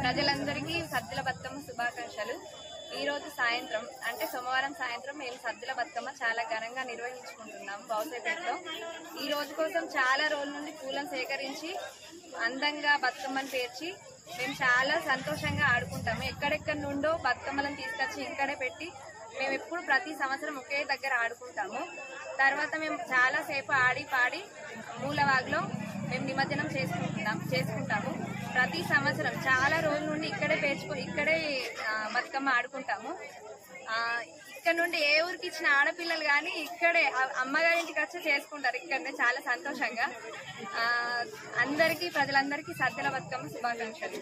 ప్రజలందరికీ సద్దుల బతుకమ్మ శుభాకాంక్షలు। ఈ రోజు సాయంత్రం అంటే సోమవారం సాయంత్రం మేము సద్దుల బతుకమ్మ చాలా ఘనంగా నిర్వహించుకుంటున్నాం బౌసేపేటలో। ఈ రోజు కోసం చాలా రోజుల నుండి పూలను సేకరించి అందంగా బతుకమ్మను పేర్చి మేము చాలా సంతోషంగా ఆడుకుంటాము। ఎక్కడెక్కడి నుండో బతుకమ్మలను తీసుకొచ్చి ఇక్కడే పెట్టి మేము ఎప్పుడు ప్రతి సంవత్సరం ఒకే దగ్గర ఆడుకుంటాము। తర్వాత మేము చాలా సేపు ఆడి పాడి మూలవాగులో మేము నిమజ్జనం చేసుకుంటాము। ప్రతి సంవత్సరం చాలా రోజుల నుండి ఇక్కడే బతుకమ్మ ఆడుకుంటాము। ఇక్కడ నుండి ఏ ఊరికి ఇచ్చిన ఆడపిల్లలు కానీ ఇక్కడే అమ్మగారింటికి వచ్చి చేసుకుంటారు। ఇక్కడనే చాలా సంతోషంగా ప్రజలందరికీ సద్దుల బతుకమ్మ శుభాకాంక్షలు।